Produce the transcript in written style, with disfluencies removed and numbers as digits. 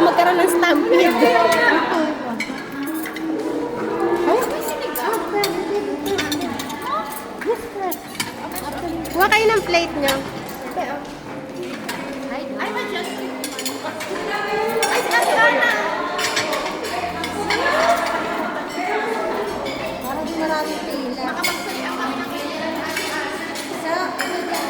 magkaroon ng stampede. Kuha kayo ng plate nyo. Ay, ma-just. Ay, Asiana! Parang di maraming pila. Makapagsulian kami ng pila. Sa, ano yan?